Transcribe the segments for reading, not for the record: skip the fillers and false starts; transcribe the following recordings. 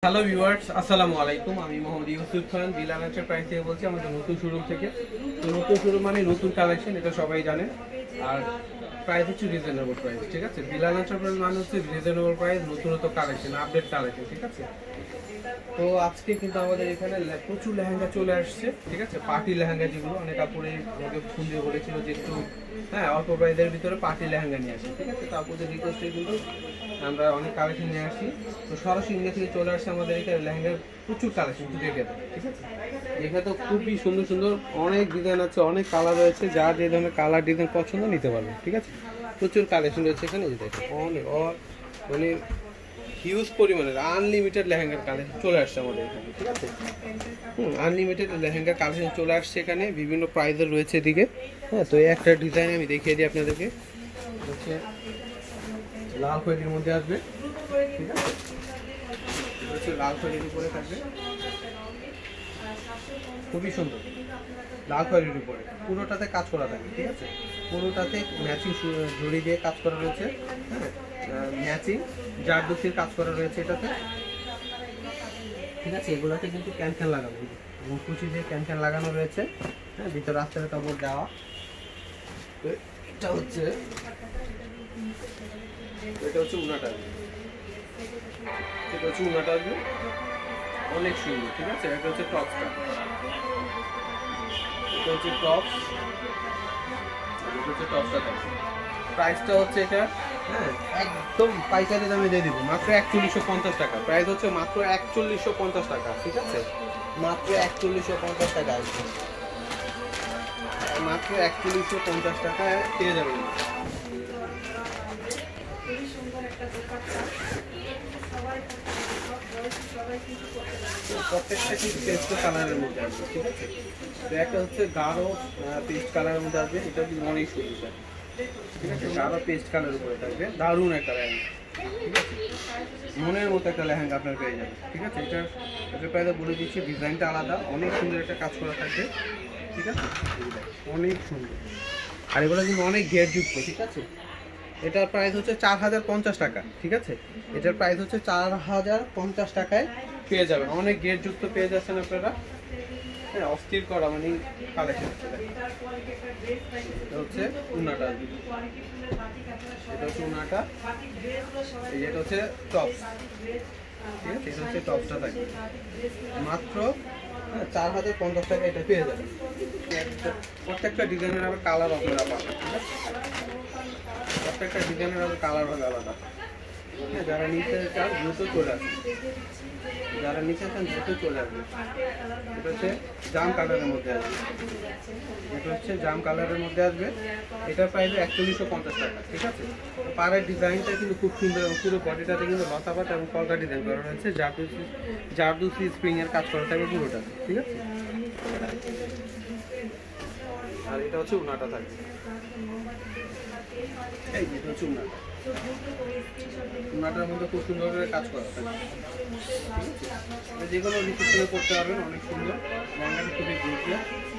Hello viewers, আসসালামু আলাইকুম। আমি মোহাম্মদ ইউসুফ খান, বিলাল এন্টারপ্রাইজ থেকে বলছি, আমাদের নতুন শোরুম থেকে। তো নতুন শোরুম মানে নতুন কালেকশন, এটা সবাই জানে। আর প্রাইস হচ্ছে রিজনেবল প্রাইস, ঠিক আছে। বিলাল এন্টারপ্রাইজ মানে হচ্ছে রিজনেবল প্রাইস, নতুন কালেকশন, আপডেট কালেকশন, ঠিক আছে। তো আজকে কিন্তু আমাদের এখানে প্রচুর লেহেঙ্গা চলে আসছে, ঠিক আছে। পার্টি লেহেঙ্গা, যেগুলো অনেক আপুরে আমাকে ফোন দিয়ে বলেছিল যে একটু অল্প প্রাইসের ভিতরে পার্টি লেহেঙ্গা নিয়ে আসি, ঠিক আছে। তো আপুদের রিকোয়েস্টে কিন্তু আমরা অনেক কালেকশন নিয়ে আসি। তো সরাসরি ইন্ডিয়া থেকে চলে আসছে আমাদের এখানে লেহেঙ্গার প্রচুর কালেকশন, দেখে দেবো, ঠিক আছে। এখানে তো খুবই সুন্দর সুন্দর অনেক ডিজাইন আছে, অনেক কালার রয়েছে, যার যে ধরনের কালার ডিজাইন পছন্দ নিতে পারবে, ঠিক আছে। প্রচুর কালেকশন রয়েছে এখানে, যে দেখো অনেক মানে হিউজ পরিমাণের আনলিমিটেড লেহেঙ্গার কালেকশন চলে আসছে আমাদের এখানে, ঠিক আছে। আনলিমিটেড লেহেঙ্গার কালেকশন চলে আসছে এখানে, বিভিন্ন প্রাইসের রয়েছে এদিকে। হ্যাঁ, তো এই একটা ডিজাইন আমি দেখিয়ে দিই আপনাদেরকে, হচ্ছে লাল খয়েরির মধ্যে আসবে, ঠিক আছে। হচ্ছে লাল খয়েরির উপরে থাকবে, খুবই সুন্দর। লাল খয়েরির উপরে পুরোটাতে কাজ করা থাকে, ঠিক আছে। পুরোটাতে ম্যাচিং জড়ি দিয়ে কাজ করা রয়েছে, হ্যাঁ, ম্যাচিং জারদস্তির কাজ করা রয়েছে এটাতে, ঠিক আছে। এগুলোতে কিন্তু ক্যান লাগানো, কুচি দিয়ে ক্যান লাগানো রয়েছে, হ্যাঁ, ভিতরে রাস্তার কাপড় দেওয়া। তো এটা হচ্ছে উনাটা, এটা হচ্ছে উনাটা আসবে, অনেক সুন্দর, ঠিক আছে। এটা হচ্ছে টপসটা, এটা হচ্ছে টপস, এটা হচ্ছে টপসটা থাকবে। প্রাইসটা হচ্ছে এটা, হ্যাঁ, একদম পাইকারি দামে দিয়ে দিব, মাত্র 4150 টাকা। প্রাইস হচ্ছে মাত্র 4150 টাকা, ঠিক আছে। মাত্র 4150 টাকা আসবে, মাত্র 4150 টাকায় পেয়ে যাবেন। প্রত্যেকটা কিন্তু পেস্ট কালারের মধ্যে আসবে, ঠিক আছে। তো একটা হচ্ছে গাঢ় পেস্ট কালারের মধ্যে আসবে, এটা কিন্তু অনেক সুন্দর, ঠিক আছে। গাঢ় পেস্ট কালার উপরে থাকবে, দারুণ একটা লেহেঙ্গা, ঠিক আছে। মনের মতো একটা লেহেঙ্গা আপনার পেয়ে যাবে, ঠিক আছে। এটা প্রায় বলে দিচ্ছি, ডিজাইনটা আলাদা, অনেক সুন্দর একটা কাজ করা থাকবে, ঠিক আছে। অনেক সুন্দর, আর এগুলো কিন্তু অনেক ঘেরযুক্ত, ঠিক আছে। এটার প্রাইস হচ্ছে 4050 টাকা, ঠিক আছে। এটার প্রাইস হচ্ছে 4050 টাকায় পেয়ে যাবেন। অনেক গেটযুক্ত পেয়ে যাচ্ছেন আপনারা, হ্যাঁ, অস্থির করা মানে কালেকশন। এটা হচ্ছে উনাটা, এটা হচ্ছে উনাটা, এটা হচ্ছে টপস, ঠিক আছে। এটা হচ্ছে টপসটা থাকবে, মাত্র 4050 টাকা এটা পেয়ে যাবেন। প্রত্যেকটা ডিজাইনের আবার কালার আপনারা পাবেন, ঠিক আছে। প্রত্যেকটা ডিজাইনের আবার কালার হবে আলাদা, হ্যাঁ। যারা নিচে চান দ্রুত চলে আসবে, যারা নিচে চান দ্রুত চলে আসবে। এটা হচ্ছে জাম কালারের মধ্যে আসবে, এটা হচ্ছে জাম কালারের মধ্যে আসবে। এটার প্রাইস 4150 টাকা, ঠিক আছে। পাড়ের ডিজাইনটা কিন্তু খুব সুন্দর, এবং পুরো বডিটাতে কিন্তু লতাপাতা এবং কলকা ডিজাইন করা হয়েছে, জারদুসি স্প্রিং এর কাজ করা থাকবে পুরোটা, ঠিক আছে। আর এটা হচ্ছে উনাটা থাকবে, এই যেটা হচ্ছে উনাটা, উনাটার মধ্যে খুব সুন্দর করে কাজ করা থাকে, যে কোনো রিসেপশনে করতে পারবেন, অনেক সুন্দর। লেহেঙ্গাটা খুবই গুরুত্বপূর্ণ,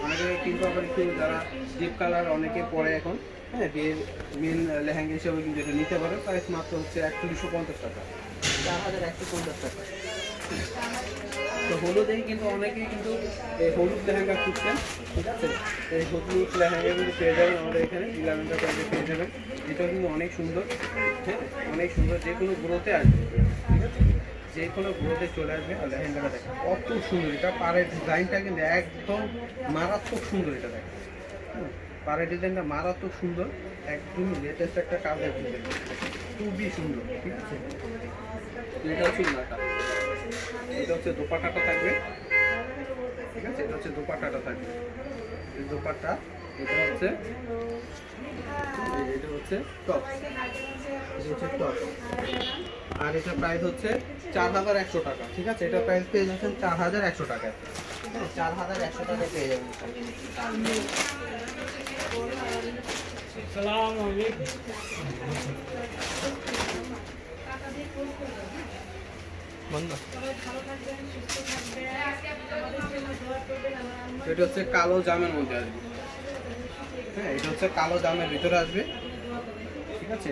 অনেকে কিন্তু আবার একটু যারা ডিপ কালার অনেকে পরে এখন, হ্যাঁ, বিয়ের মেন লেহেঙ্গা হিসেবে কিন্তু এটা নিতে পারে। প্রাইস মাত্র হচ্ছে 4150 টাকা, 4150 টাকা। তো হলুদেই কিন্তু অনেকেই কিন্তু এই হলুদ লেহেঙ্গা খুঁজছেন, ঠিক আছে। এই হলুদ লেহেঙ্গা কিন্তু পেয়ে যাবেন আমাদের এখানে, বিলামেন্টা প্রাইসে পেয়ে যাবেন। এটাও কিন্তু অনেক সুন্দর, হ্যাঁ, অনেক সুন্দর, যে কোনো গ্রোথে আসবে, ঠিক আছে। যে কোনো গ্রোথে চলে আসবে। আর লেহেঙ্গাটা দেখেন কত সুন্দর, এটা পাড়ের ডিজাইনটা কিন্তু একদম মারাত্মক সুন্দর, এটা দেখেন, পাড়ের ডিজাইনটা মারাত্মক সুন্দর, একদমই লেটেস্ট একটা কাজের ডিজাইন, খুবই সুন্দর, ঠিক আছে। এটা হচ্ছে উনাটা, এটা হচ্ছে দোপাট্টাটা থাকবে, ঠিক আছে। এটা হচ্ছে দোপাট্টাটা থাকবে, এই দোপাট্টা, এটা হচ্ছে টপ, এটা হচ্ছে টপ। আর এটার প্রাইস হচ্ছে 4100 টাকা, ঠিক আছে। এটার প্রাইস পেয়ে যাচ্ছেন 4100 টাকায়, 4100 টাকায় পেয়ে যাবেন। আসসালামু আলাইকুম। এটা হচ্ছে কালো জামের মধ্যে আসবে, হ্যাঁ, এটা হচ্ছে কালো জামের ভিতরে আসবে, ঠিক আছে।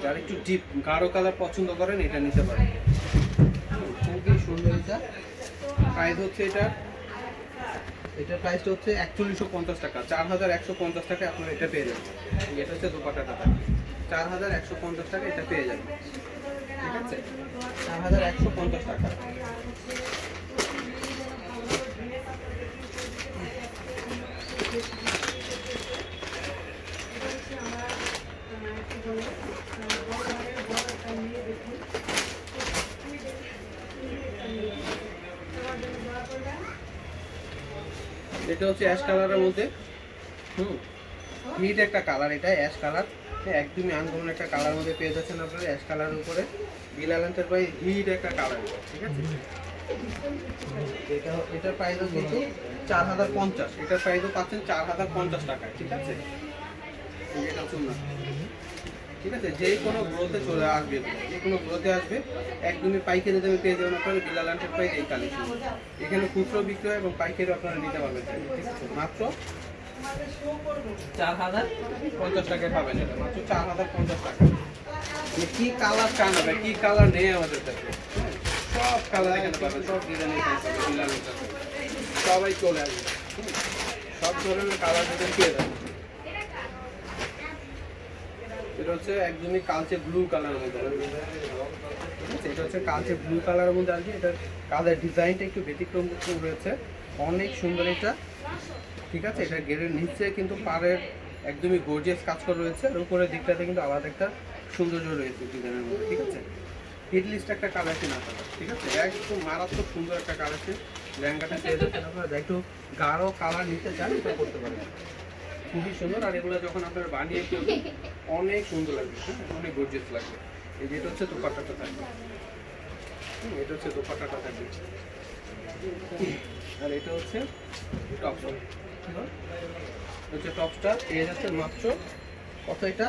যারা একটু ডিপ গাঢ় কালার পছন্দ করেন এটা নিতে পারেন, খুবই প্রাইস হচ্ছে এটার প্রাইসটা হচ্ছে 4150 টাকা, 4150 টাকায় আপনারা এটা পেয়ে যাবেন। এটা হচ্ছে দোপাট্টাটা, 4150 টাকা এটা পেয়ে যাবেন, ঠিক আছে, 4150 টাকা। এটা হচ্ছে অ্যাশ কালারের মধ্যে, হিট একটা কালার, এটা অ্যাশ কালার, একদমই আনকমন একটা কালার মধ্যে পেয়ে যাচ্ছেন আপনারা অ্যাশ কালারের উপরে। বিলাল এন্টারপ্রাইজ হিট একটা কালার, ঠিক আছে। এটার প্রাইসও কিন্তু 4050, এটার প্রাইসও পাচ্ছেন 4050 টাকায়, ঠিক আছে। এটা শুনুন, ঠিক আছে, যে কোনো গ্রোথে চলে আসবে, যে কোনো গ্রোথে আসবে, একদমই পাইকারি দামে পেয়ে যাবেন আপনারা বিলাল এন্টারপ্রাইজ এই কালেকশন। এখানে খুচরো বিক্রি হয় এবং পাইকারি আপনারা নিতে পারবেন, ঠিক আছে। মাত্র 4050 টাকায় পাবেন এটা, মাত্র 4050 টাকা। কি কালার চান হবে, কি কালার নেই আমাদের কাছে, সব কালার এখানে পাবেন, সব ডিজাইনের বিলাল এন্টারপ্রাইজ, সবাই চলে আসবে, সব ধরনের কালার ডিজাইন পেয়ে যাবেন। এটা হচ্ছে একদমই কালচে ব্লু কালারের মধ্যে, ঠিক আছে, এটা হচ্ছে কালচে ব্লু কালারের মধ্যে আসবে। এটার কালার ডিজাইনটা একটু ব্যতিক্রম রয়েছে, অনেক সুন্দর এটা, ঠিক আছে। এটা গেরের নিচে কিন্তু পাড়ের একদমই গর্জিয়াস কাজ করা রয়েছে, আর উপরের দিকটাতে কিন্তু আলাদা একটা সৌন্দর্য রয়েছে ডিজাইনের মধ্যে, ঠিক আছে। হিট লিস্ট একটা কালেকশন আপনারা, ঠিক আছে, একদম মারাত্মক সুন্দর একটা কালেকশন। লেহেঙ্গাটা পেয়ে যাচ্ছেন আপনারা, একটু গাঢ় কালার নিতে চান এটা করতে পারেন, খুবই সুন্দর। আর এগুলো যখন আপনারা বানিয়ে ফেলবেন অনেক সুন্দর লাগবে, অনেক গর্জিয়াস লাগবে। এই যেটা হচ্ছে দোপাট্টাটা থাকবে, এটা হচ্ছে দোপাট্টাটা থাকবে, আর এটা হচ্ছে টপস, হচ্ছে টপসটা পেয়ে যাচ্ছে মাত্র কত, এটা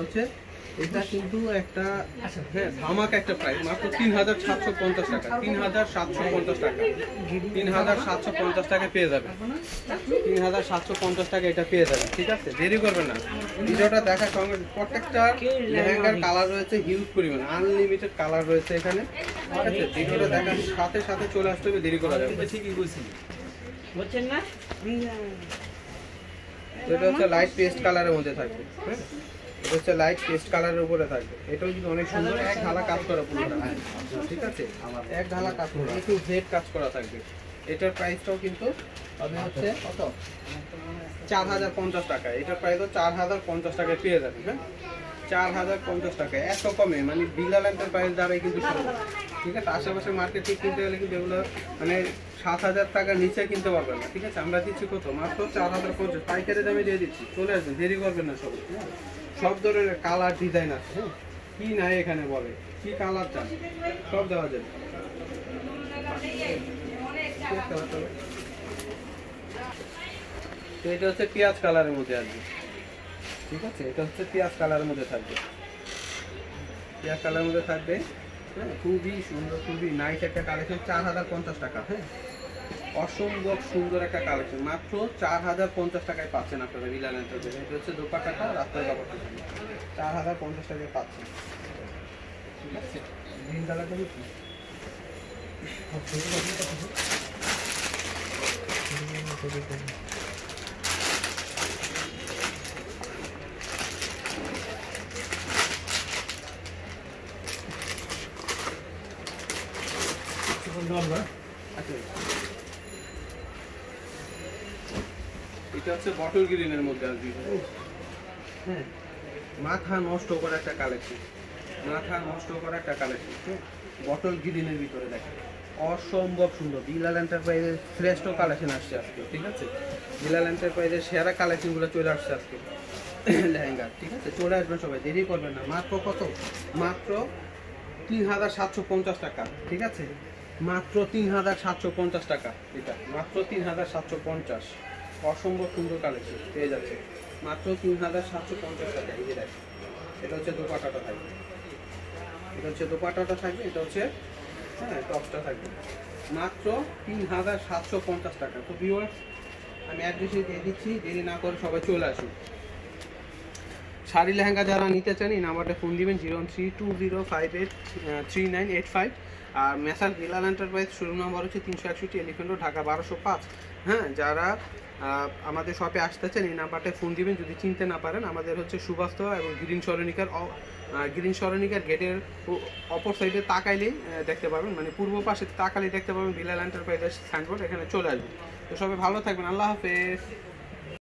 হচ্ছে, এটা কিন্তু একটা ধামাকা একটা প্রাইস, মাত্র 3750 টাকা, 3750 টাকা, 3750 টাকা পেয়ে যাবে, 3750 টাকা এটা পেয়ে যাবে, ঠিক আছে। দেরি করবেন না, ভিডিওটা দেখার সঙ্গে প্রত্যেকটা লেহেঙ্গার কালার রয়েছে হিউজ পরিমাণ, আনলিমিটেড কালার রয়েছে এখানে, ঠিক আছে। ভিডিওটা দেখার সাথে সাথে চলে আসতে হবে, দেরি করা যাবে, ঠিকই বলছি, বুঝছেন না। এটা হচ্ছে লাইট পেস্ট কালারের মধ্যে থাকবে, হ্যাঁ, এটা হচ্ছে লাইট পেস্ট কালারের উপরে থাকবে। এটাও কিন্তু অনেক সুন্দর, এক ঢালা কাজ করা পুরোটা, ঠিক আছে, এক ঢালা কাজ করা, একটু জেড কাজ করা থাকবে। এটার প্রাইসটাও কিন্তু হবে হচ্ছে কত, 4050 টাকা। এটার প্রাইসও 4050 টাকায় পেয়ে যাবেন, হ্যাঁ, 4050 টাকা, এত কমে, মানে বিলাল এন্টারপ্রাইজ দ্বারাই কিন্তু সম্ভব, ঠিক আছে। আশেপাশে মার্কেটে কিনতে গেলে কিন্তু এগুলো মানে 7000 টাকার নিচে কিনতে পারবেন না, ঠিক আছে। আমরা দিচ্ছি কত, মাত্র 4050, পাইকারি দামে দিয়ে দিচ্ছি, চলে আসবেন, দেরি করবেন না। সব ধরনের কালার ডিজাইন আছে, হ্যাঁ, কি নাই এখানে বলে, কি কালার চান সব দেওয়া যাবে। তো এটা হচ্ছে পেঁয়াজ কালারের মধ্যে আসবে, ঠিক আছে, এটা হচ্ছে পেঁয়াজ কালারের মধ্যে থাকবে, পেঁয়াজ কালারের মধ্যে থাকবে, হ্যাঁ, খুবই সুন্দর, খুবই নাইস একটা কালেকশন, 4050 টাকা, হ্যাঁ, অসম্ভব সুন্দর একটা কালেকশন, মাত্র 4050 টাকায় পাচ্ছেন আপনারা বিলাল এন্টারপ্রাইজ। এটা হচ্ছে দোপাট্টাটা, রাস্তার কাপড়টা 4050 টাকায় পাচ্ছেন, ঠিক আছে। গ্রিন কালারটা কি এটা হচ্ছে বটল গ্রিনের মধ্যে আসবে, হ্যাঁ, মাথা নষ্ট করা একটা কালেকশন, মাথা নষ্ট করা একটা কালেকশন, বটল গ্রিনের ভিতরে দেখেন, অসম্ভব সুন্দর। বিলাল এন্টারপ্রাইজের শ্রেষ্ঠ কালেকশন আসছে আজকে, ঠিক আছে, বিলাল এন্টারপ্রাইজের সেরা কালেকশনগুলো চলে আসছে আজকে লেহেঙ্গা, ঠিক আছে। চলে আসবেন সবাই, দেরি করবেন না। মাত্র কত, মাত্র 3750 টাকা, ঠিক আছে, মাত্র 3750 টাকা, এটা মাত্র 3750, অসম্ভব সুন্দর কালেকশন পেয়ে যাচ্ছে মাত্র 3750 টাকা। এই যে দেখেন, এটা হচ্ছে দোপাট্টাটা থাকবে, এটা হচ্ছে দোপাট্টাটা থাকবে, এটা হচ্ছে, হ্যাঁ, টপসটা থাকবে, মাত্র 3750 টাকা। তো ভিউয়ার্স, আমি অ্যাড্রেসে দিয়ে দিচ্ছি, দেরি না করে সবাই চলে আসুন। শাড়ি লেহেঙ্গা যারা নিতে চান এই নাম্বারটা ফোন দিবেন 01320583985। আর মেসার বিলাল এন্টারপ্রাইজ শোরুম নাম্বার হচ্ছে 361 এলিফ্যান্ট রোড, ঢাকা 1205। হ্যাঁ, যারা আমাদের শপে আসতে চান এই নাম্বারটায় ফোন দিবেন। যদি চিনতে না পারেন, আমাদের হচ্ছে সুবাস্ত এবং গ্রিন সরণিকার গেটের অপর সাইডে তাকাইলেই দেখতে পাবেন, মানে পূর্ব পাশে তাকালেই দেখতে পাবেন বিলাল এন্টারপ্রাইজের সাইনবোর্ড, এখানে চলে আসবেন। তো সবাই ভালো থাকবেন, আল্লাহ হাফেজ।